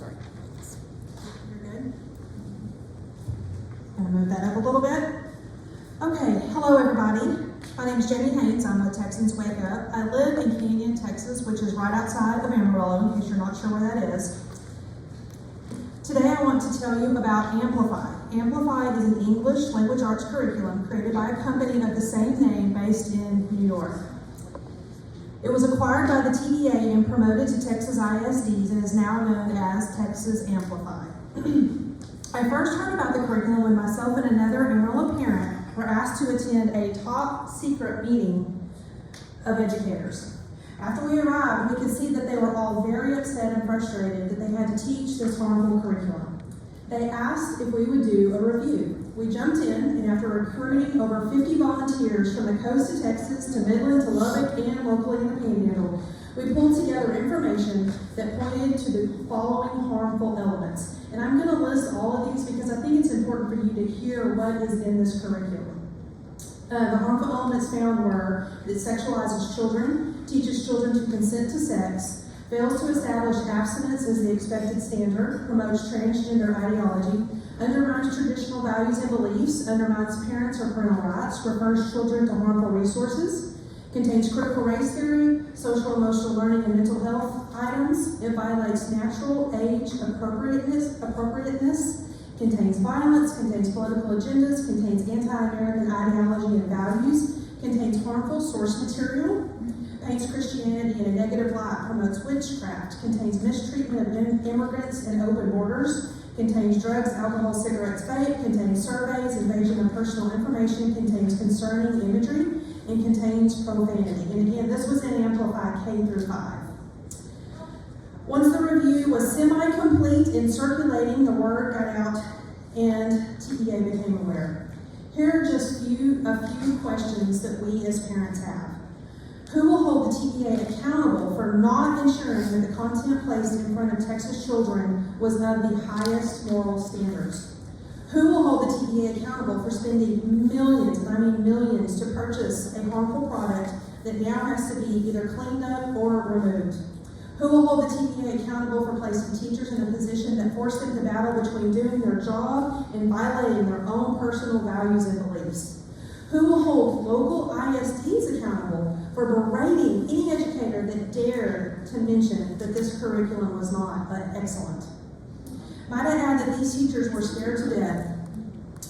sorry. You're good. I'm gonna move that up a little bit. Okay, hello everybody. My name is Jamie Haynes. I'm with Texans Wake Up. I live in Canyon, Texas, which is right outside of Amarillo, in case you're not sure where that is. Today I want to tell you about Amplify. Amplify is an English language arts curriculum created by a company of the same name based in New York. It was acquired by the TDA and promoted to Texas ISDs and is now known as Texas Amplify. I first heard about the curriculum when myself and another Amarillo parent were asked to attend a top secret meeting of educators. After we arrived, we could see that they were all very upset and frustrated that they had to teach this harmful curriculum. They asked if we would do a review. We jumped in, and after recruiting over 50 volunteers from the coast of Texas to Midland to Lubbock and locally in the Panhandle, we pulled together information that pointed to the following harmful elements. And I'm going to list all of these because I think it's important for you to hear what is in this curriculum. The harmful elements found were that it sexualizes children, teaches children to consent to sex, fails to establish abstinence as the expected standard, promotes transgender ideology, undermines traditional values and beliefs, undermines parents or parental rights, refers children to harmful resources, contains critical race theory, social emotional learning and mental health items. It violates natural age appropriateness, contains violence, contains political agendas, contains anti-American ideology and values, contains harmful source material, paints Christianity in a negative light, promotes witchcraft, contains mistreatment of immigrants and open borders, contains drugs, alcohol, cigarettes, vape, contains surveys, invasion of personal information, contains concerning imagery, and contains profanity. And again, this was in Amplify K through 5. Once the review was semi-complete in circulating, the word got out and TDA became aware. Here are just a few questions that we as parents have. Who will hold the TDA accountable for not ensuring that the content placed in front of Texas children was of the highest moral standards? Who will hold the TDA accountable for spending millions, and I mean millions, to purchase a harmful product that now has to be either cleaned up or removed? Who will hold the TDA accountable for placing teachers in a position that forced them to battle between doing their job and violating their own personal values and beliefs? Who will hold local ISDs accountable for berating any educator that dared to mention that this curriculum was not excellent? Might I add that these teachers were scared to death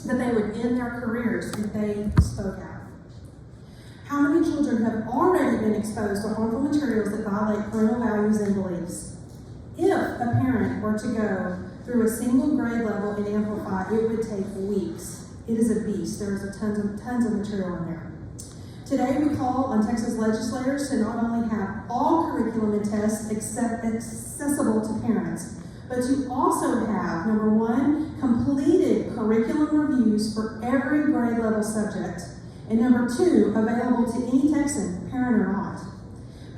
that they would end their careers if they spoke out. How many children have already been exposed to harmful materials that violate parental values and beliefs? If a parent were to go through a single grade level in Amplify, it would take weeks. It is a beast. There is tons of material in there. Today we call on Texas legislators to not only have all curriculum and tests accessible to parents, but to also have, number one, completed curriculum reviews for every grade level subject, and number two, available to any Texan, parent or not.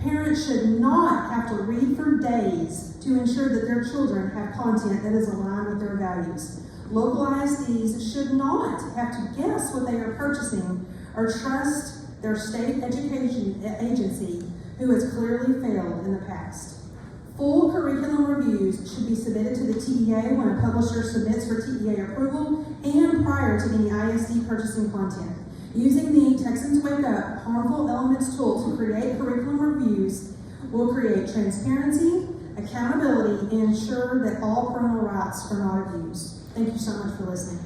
Parents should not have to read for days to ensure that their children have content that is aligned with their values. Local ISDs should not have to guess what they are purchasing or trust their state education agency who has clearly failed in the past. Full curriculum reviews should be submitted to the TDA when a publisher submits for TDA approval and prior to any ISD purchasing content. Using the Texans Wake Up Harmful Elements tool to create curriculum reviews will create transparency, accountability, and ensure that all parental rights are not abused. Thank you so much for listening.